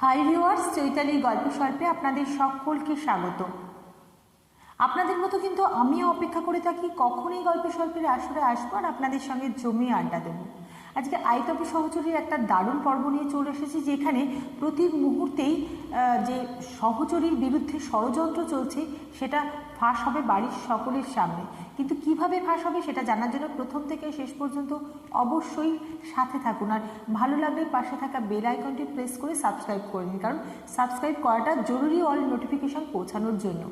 Hi viewers, চৈতালির গল্প স্বল্পে আপনাদের সকলকে স্বাগত। আপনাদের মতো কিন্তু আমিও অপেক্ষা করে থাকি কখন এই গল্প স্বল্পের আসরে আসবো আর আপনাদের সঙ্গে জমিয়ে আড্ডা দেবো। আজকে আইতপি সহচরীর একটা দারুণ পর্ব নিয়ে চলে এসেছি, যেখানে প্রতি মুহূর্তেই যে সহচরীর বিরুদ্ধে ষড়যন্ত্র চলছে সেটা ফাঁস হবে বাড়ির সকলের সামনে। কিন্তু কিভাবে ফাঁস হবে সেটা জানার জন্য প্রথম থেকে শেষ পর্যন্ত অবশ্যই সাথে থাকুন, আর ভালো লাগলে পাশে থাকা বেল আইকনটি প্রেস করে সাবস্ক্রাইব করে নিন, কারণ সাবস্ক্রাইব করাটা জরুরি অল নোটিফিকেশান পৌঁছানোর জন্য।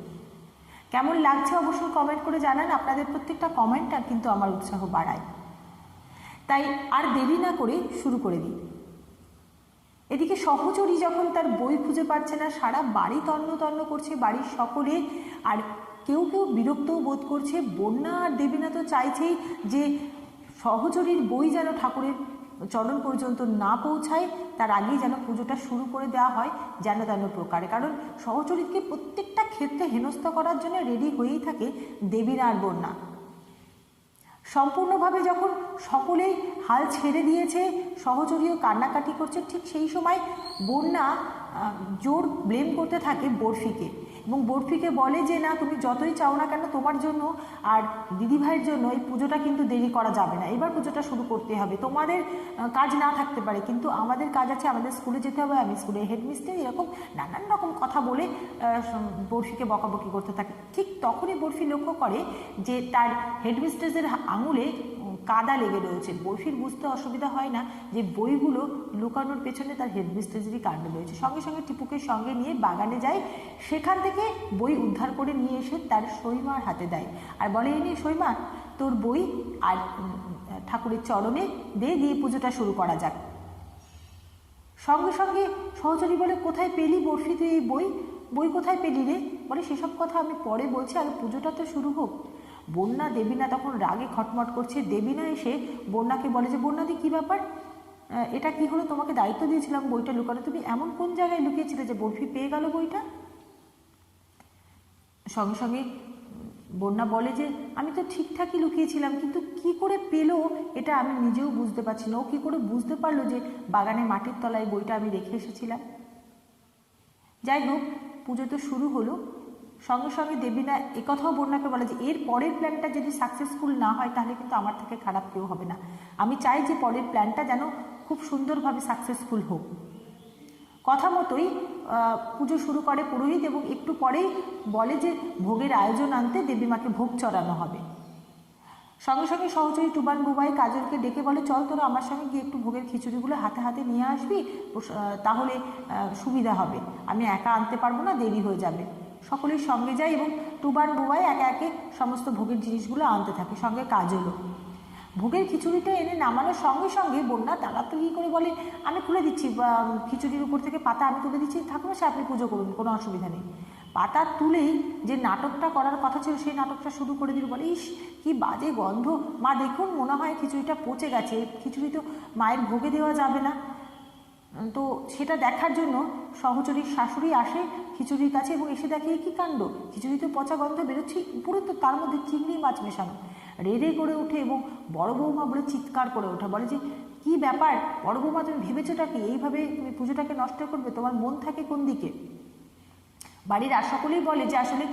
কেমন লাগছে অবশ্যই কমেন্ট করে জানান, আপনাদের প্রত্যেকটা কমেন্টটা কিন্তু আমার উৎসাহ বাড়ায়। তাই আর দেরি না করে শুরু করে দিই। এদিকে সহচরী যখন তার বই খুঁজে পাচ্ছে না, সারা বাড়ি তন্ন তন্ন করছে বাড়ির সকলে, আর কেউ কেউ বিরক্তও বোধ করছে। বন্যা আর দেবীনা তো চাইছেই যে সহচরীর বই যেন ঠাকুরের চরণ পর্যন্ত না পৌঁছায়, তার আগেই যেন পুজোটা শুরু করে দেওয়া হয় যেন তেন প্রকারে। কারণ সহচরীকে প্রত্যেকটা ক্ষেত্রে হেনস্থা করার জন্য রেডি হয়েই থাকে দেবীনা আর বন্যা। সম্পূর্ণভাবে যখন সকলেই হাল ছেড়ে দিয়েছে, সহচরীও কান্নাকাটি করছে, ঠিক সেই সময় বন্যা জোর ব্লেম করতে থাকে বরফিকে, এবং বরফিকে বলে যে না, তুমি যতই চাও না কেন তোমার জন্য আর দিদিভাইয়ের জন্য এই পুজোটা কিন্তু দেরি করা যাবে না, এবার পুজোটা শুরু করতে হবে। তোমাদের কাজ না থাকতে পারে কিন্তু আমাদের কাজ আছে, আমাদের স্কুলে যেতে হবে, আমি স্কুলের হেডমিস্ট্রেস, এরকম নানান রকম কথা বলে বরফিকে বকাবকি করতে থাকে। ঠিক তখনই বরফি লক্ষ্য করে যে তার হেডমিস্ট্রেসের আঙুলে কাদা লেগে রয়েছে। বরফির বুঝতে অসুবিধা হয় না যে বইগুলো লুকানোর পেছনে তার হেডমিস্ট্রেসেরই কাণ্ড রয়েছে। সঙ্গে সঙ্গে টিপুকে সঙ্গে নিয়ে বাগানে যায়, সেখান থেকে বই উদ্ধার করে নিয়ে এসে তার সইমার হাতে দেয় আর বলে, এই নিয়ে সইমা, তোর বই আর ঠাকুরের চরণে দিয়ে পুজোটা শুরু করা যাক। সঙ্গে সঙ্গে সহচরী বলে, কোথায় পেলি বরফি তুই এই বই কোথায় পেলি রে? বলে, সেসব কথা আমি পরে বলছি, আগে পুজোটা তো শুরু হোক। বন্যা দেবীনা তখন রাগে খটমট করছে। দেবীনা এসে বন্যাকে বলে যে, বন্যাদি কী ব্যাপার, এটা কি হলো? তোমাকে দায়িত্ব দিয়েছিলাম বইটা লুকানো, তুমি এমন কোন জায়গায় লুকিয়েছিলে যে বরফি পেয়ে গেল বইটা? সঙ্গে সঙ্গে বন্যা বলে যে, আমি তো ঠিকঠাকই লুকিয়েছিলাম, কিন্তু কি করে পেলো এটা আমি নিজেও বুঝতে পারছি না। ও কী করে বুঝতে পারলো যে বাগানে মাটির তলায় বইটা আমি রেখে এসেছিলাম? যাই হোক, পুজো তো শুরু হলো। সঙ্গে সঙ্গে দেবীনা একথাও বন্যাকে বলে যে, এর পরের প্ল্যানটা যদি সাকসেসফুল না হয় তাহলে কিন্তু আমার থেকে খারাপ কেউ হবে না। আমি চাই যে পরের প্ল্যানটা যেন খুব সুন্দরভাবে সাকসেসফুল হোক। কথা মতোই পুজো শুরু করে পুরোহিত, এবং একটু পরেই বলে যে ভোগের আয়োজন আনতে দেবীমাকে ভোগ চড়ানো হবে। সঙ্গে সঙ্গে সহচরী টুবান বুবাই কাজলকে ডেকে বলে, চল তোরা আমার সঙ্গে গিয়ে একটু ভোগের খিচুড়িগুলো হাতে হাতে নিয়ে আসবি, তাহলে সুবিধা হবে, আমি একা আনতে পারবো না, দেরি হয়ে যাবে। সকলের সঙ্গে যায় এবং টুবান বুবাই একে একে সমস্ত ভোগের জিনিসগুলো আনতে থাকে, সঙ্গে কাজলও। ভোগের খিচুড়িটা এনে নামানোর সঙ্গে সঙ্গে বন্যা তাড়াতাড়ি করে বলে, আমি খুলে দিচ্ছি খিচুড়ির উপর থেকে পাতা আমি তুলে দিচ্ছি, ঠাকুমা সে আপনি পুজো করুন, কোনো অসুবিধা নেই। পাতা তুলেই যে নাটকটা করার কথা ছিল সেই নাটকটা শুরু করে দিল। বলে, ইস কি বাজে গন্ধ, মা দেখুন মনে হয় খিচুড়িটা পচে গেছে, খিচুড়ি তো মায়ের ভোগে দেওয়া যাবে না। তো সেটা দেখার জন্য সহচরীর শাশুড়ি আসে খিচুড়ির কাছে এবং এসে দেখে কী কাণ্ড, খিচুড়ি তো পচা গন্ধ বেরোচ্ছে, উপরে তো তার মধ্যে চিংড়ি মাছ মেশানো। রেড়ে করে ওঠে এবং বড় বৌমা বলে চিৎকার করে ওঠে, বলে যে কী ব্যাপার বড় বৌমা, তুমি ভেবেছোটা কি এইভাবে তুমি পুজোটাকে নষ্ট করবে? তোমার মন থাকে কোন দিকে? বাড়ির আর সকলেই বলে যে আসলে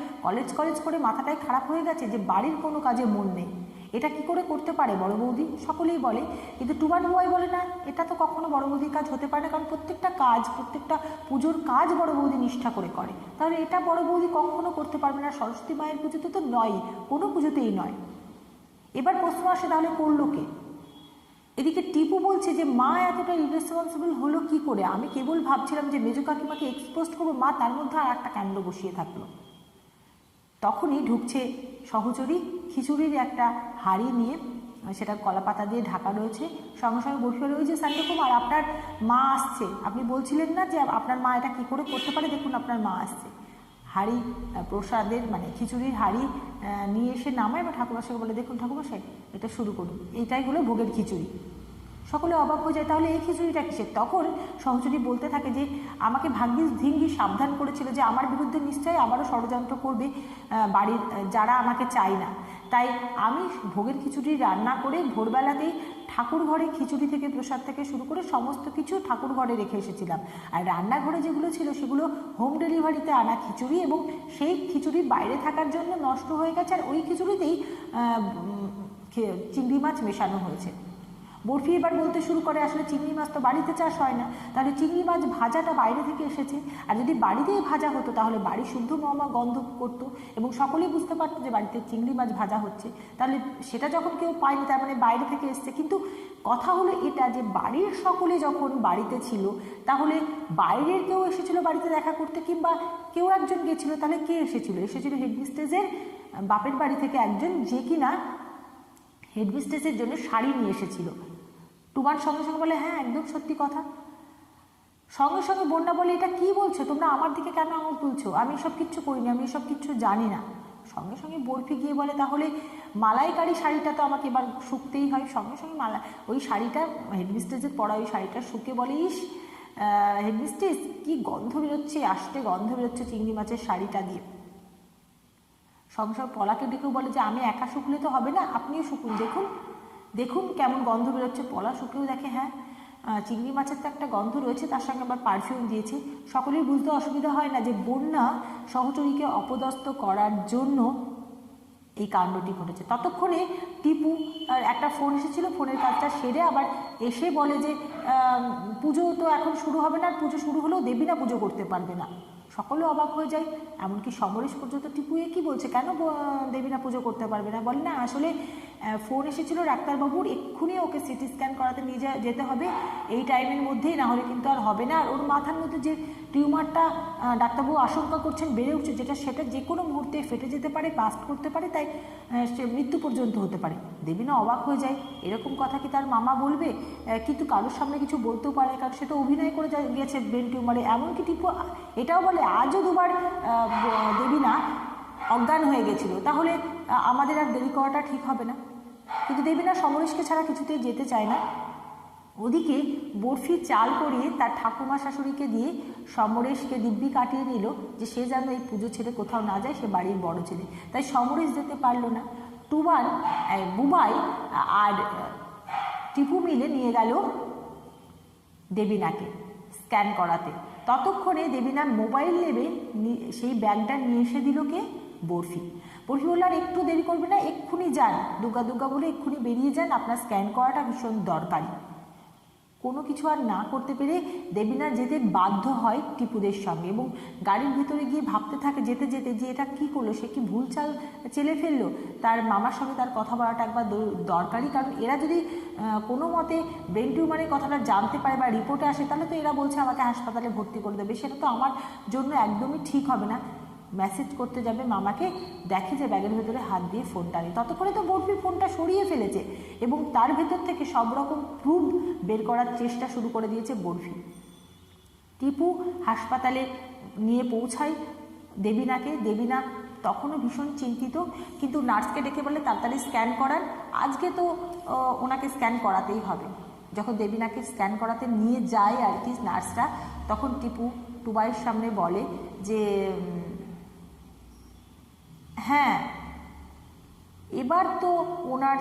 কলেজ করে মাথাটাই খারাপ হয়ে গেছে, যে বাড়ির কোনো কাজে মন নেই, এটা কি করে করতে পারে বড় বৌদি? সকলেই বলে, কিন্তু টুবান বুবাই বলে, না, এটা তো কখনো বড় বৌদির কাজ হতে পারে না, কারণ প্রত্যেকটা পুজোর কাজ বড় বৌদি নিষ্ঠা করে করে, তাহলে এটা বড় বৌদি কখনো করতে পারবে না। সরস্বতী মায়ের পুজোতে তো নয়, কোনো পুজোতেই নয়। এবার প্রশ্ন আসে, তাহলে করলো কে? এদিকে টিপু বলছে যে মা এতটা ইরেসপন্সিবল হলো কি করে? আমি কেবল ভাবছিলাম যে মেজো কাকিমাকে এক্সপোজ করবো, মা তার মধ্যে আর একটা কাণ্ড বসিয়ে থাকলো। তখনই ঢুকছে সহচরী, খিচুড়ির একটা হাঁড়ি নিয়ে, সেটা কলা পাতা দিয়ে ঢাকা রয়েছে। সঙ্গে সঙ্গে বসে রয়েছে, শান্তকুমার আপনার মা আসছে, আপনি বলছিলেন না যে আপনার মা এটা কী করে করতে পারে, দেখুন আপনার মা আসছে। হাঁড়ি প্রসাদের মানে খিচুড়ির হাঁড়ি নিয়ে এসে নামায়, বা ঠাকুরমশাইকে বলে, দেখুন ঠাকুরমশাই এটা শুরু করুন, এইটাই হলো ভোগের খিচুড়ি। সকলে অবাক হয়ে যায়, তাহলে এই খিচুড়িটা কিসের? তখন সহচরী বলতে থাকে যে আমাকে ভাগ্যিস ধিঙ্গি সাবধান করেছিল যে আমার বিরুদ্ধে নিশ্চয়ই আবারও ষড়যন্ত্র করবে বাড়ির যারা আমাকে চায় না, তাই আমি ভোগের খিচুড়ি রান্না করে ভোরবেলাতেই ঠাকুর ঘরে খিচুড়ি থেকে প্রসাদ থেকে শুরু করে সমস্ত কিছু ঠাকুর ঘরে রেখে এসেছিলাম। আর রান্নাঘরে যেগুলো ছিল সেগুলো হোম ডেলিভারিতে আনা খিচুড়ি, এবং সেই খিচুড়ি বাইরে থাকার জন্য নষ্ট হয়ে গেছে, আর ওই খিচুড়িতেই চিংড়ি মাছ মেশানো হয়েছে। বরফি এবার বলতে শুরু করে আসলে চিংড়ি মাছ তো বাড়িতে চাষ হয় না, তাহলে চিংড়ি মাছ ভাজাটা বাইরে থেকে এসেছে, আর যদি বাড়িতেই ভাজা হতো তাহলে বাড়ি শুদ্ধ মহমা গন্ধ করতো এবং সকলেই বুঝতে পারতো যে বাড়িতে চিংড়ি মাছ ভাজা হচ্ছে, তাহলে সেটা যখন কেউ পায়নি তার মানে বাইরে থেকে এসছে। কিন্তু কথা হলো এটা যে বাড়ির সকলে যখন বাড়িতে ছিল তাহলে বাইরের কেউ এসেছিল বাড়িতে দেখা করতে, কিংবা কেউ একজন গেছিলো, তাহলে কে এসেছিল? এসেছিল হেডমিস্ট্রেসের বাপের বাড়ি থেকে একজন, যে কিনা হেডমিস্ট্রেসের জন্য শাড়ি নিয়ে এসেছিল। টুবার সঙ্গে সঙ্গে বলে হ্যাঁ একদম সত্যি কথা। সঙ্গে সঙ্গে বন্যা বলে এটা কি বলছো তোমরা, আমার দিকে কেন আঙুল তুলছো? আমি এসব কিচ্ছু করিনি, আমি এসব কিচ্ছু জানি না। সঙ্গে সঙ্গে বরফি গিয়ে বলে তাহলে মালাইকারি শাড়িটা তো আমাকে এবার শুকতেই হয়। সঙ্গে সঙ্গে ওই শাড়িটা হেডমিস্ট্রেসের পরা ওই শাড়িটা শুকে বলে ইস হেডমিস্ট্রেস কি গন্ধ বেরোচ্ছে, আসতে গন্ধ বেরোচ্ছে চিংড়ি মাছের শাড়িটা দিয়ে। সঙ্গে সঙ্গে পলাকে ডেকেও বলে যে আমি একা শুকলে তো হবে না, আপনিও শুকুন, দেখুন দেখুন কেমন গন্ধ বেরোচ্ছে। পলা শুকেও দেখে হ্যাঁ চিংড়ি মাছের তো একটা গন্ধ রয়েছে, তার সঙ্গে আবার পারফিউম দিয়েছে। সকলেই বুঝতে অসুবিধা হয় না যে বন্যা সহচরীকে অপদস্থ করার জন্য এই কাণ্ডটি ঘটেছে। ততক্ষণে টিপু একটা ফোন এসেছিল, ফোনের কাজটা সেরে আবার এসে বলে যে পুজো তো এখন শুরু হবে না, আর পুজো শুরু হলেও দেবীনা পুজো করতে পারবে না। সকলে অবাক হয়ে যায়, এমনকি সমরেশ পর্যন্ত টিপুয়ে কি বলছে, কেন দেবীনা পুজো করতে পারবে না? বলে না আসলে ফোন এসেছিল ডাক্তারবাবুর, এক্ষুনি ওকে সিটি স্ক্যান করাতে নিয়ে যেতে হবে এই টাইমের মধ্যেই, না হলে কিন্তু আর হবে না। আর ওর মাথার মধ্যে যে টিউমারটা ডাক্তারবাবু আশঙ্কা করছেন বেড়ে উঠছে, সেটা যে কোনো মুহূর্তে ফেটে যেতে পারে, বাস্ট করতে পারে, তাই সে মৃত্যু পর্যন্ত হতে পারে। দেবীনা অবাক হয়ে যায়, এরকম কথা কি তার মামা বলবে? কিন্তু কারোর সামনে কিছু বলতেও পারে, কারণ সে তো অভিনয় করে গিয়েছে ব্রেন টিউমারে। এমনকি টিপু এটাও বলে আজও দুবার দেবীনা অজ্ঞান হয়ে গেছিল, তাহলে আমাদের আর দেরি করাটা ঠিক হবে না। কিন্তু দেবীনা সমরেশকে ছাড়া কিছুতেই যেতে চায় না। ওদিকে বরফি চাল করিয়ে তার ঠাকুমা শাশুড়িকে দিয়ে সমরেশকে দিব্যি কাটিয়ে নিল যে সে যেন এই পুজো ছেড়ে কোথাও না যায়, সে বাড়ির বড় ছেলে। তাই সমরেশ যেতে পারল না। টুবান বুবাই আর টিপু মিলে নিয়ে গেল দেবীনাকে স্ক্যান করাতে। ততক্ষণে দেবীনার মোবাইল নেবে সেই ব্যাগটা নিয়ে এসে দিল কে? বরফি। বরফি বলল আর একটু দেরি করবে না, এক্ষুনি যান, দুর্গা দুর্গা বলে এক্ষুনি বেরিয়ে যান, আপনার স্ক্যান করাটা ভীষণ দরকারি। কোনো কিছু আর না করতে পেরে দেবীনা যেতে বাধ্য হয় টিপুদের সঙ্গে, এবং গাড়ির ভিতরে গিয়ে ভাবতে থাকে যেতে যেতে যে এটা কী করলো, সে কি ভুল চাল চেলে ফেললো। তার মামার সঙ্গে তার কথা বলাটা একবার দরকারি, কারণ এরা যদি কোনো মতে ব্রেন টিউমারের কথাটা জানতে পারে বা রিপোর্টে আসে, তাহলে তো এরা বলছে আমাকে হাসপাতালে ভর্তি করে দেবে, সেটা তো আমার জন্য একদমই ঠিক হবে না। মেসেজ করতে যাবে মামাকে, দেখে যে ব্যাগের ভেতরে হাত দিয়ে ফোনটা নেই। ততক্ষণে তো বরফি ফোনটা সরিয়ে ফেলেছে এবং তার ভেতর থেকে সব রকম প্রুফ বের করার চেষ্টা শুরু করে দিয়েছে বরফি। টিপু হাসপাতালে নিয়ে পৌঁছায় দেবীনাকে। দেবীনা তখনও ভীষণ চিন্তিত, কিন্তু নার্সকে ডেকে বলে তাড়াতাড়ি স্ক্যান করান, আজকে তো ওনাকে স্ক্যান করাতেই হবে। যখন দেবীনাকে স্ক্যান করাতে নিয়ে যায় আর কি নার্সরা, তখন টিপু টুবাইয়ের সামনে বলে যে হ্যাঁ এবার তো ওনার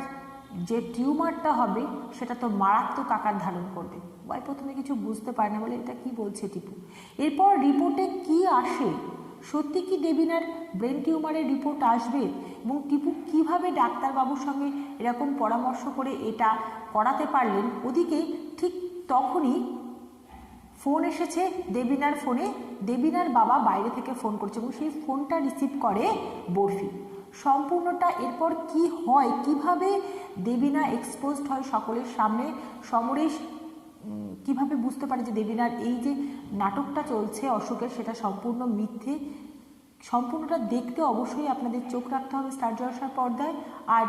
যে টিউমারটা হবে সেটা তো মারাত্মক আকার ধারণ করবে। ভাই প্রথমে কিছু বুঝতে পারে না, বলে এটা কি বলছে টিপু। এরপর রিপোর্টে কি আসে, সত্যি কি দেবীনার ব্রেন টিউমারের রিপোর্ট আসবে, এবং টিপু কিভাবে ডাক্তারবাবুর সঙ্গে এরকম পরামর্শ করে এটা করাতে পারলেন। ওদিকে ঠিক তখনই ফোন এসেছে দেবীনার ফোনে। দেবীনার বাবা বাইরে থেকে ফোন করছে এবং সেই ফোনটা রিসিভ করে বরফি। সম্পূর্ণটা এরপর কি হয়, কিভাবে দেবীনা এক্সপোজড হয় সকলের সামনে, সমরেশ কিভাবে বুঝতে পারে যে দেবীনার এই যে নাটকটা চলছে অশোকের সেটা সম্পূর্ণ মিথ্যে, সম্পূর্ণটা দেখতে অবশ্যই আপনাদের চোখ রাখতে হবে স্টার জলসার পর্দায়। আর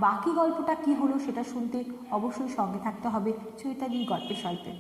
বাকি গল্পটা কি হলো সেটা শুনতে অবশ্যই সঙ্গে থাকতে হবে চৈতালির গল্পে স্বল্পে।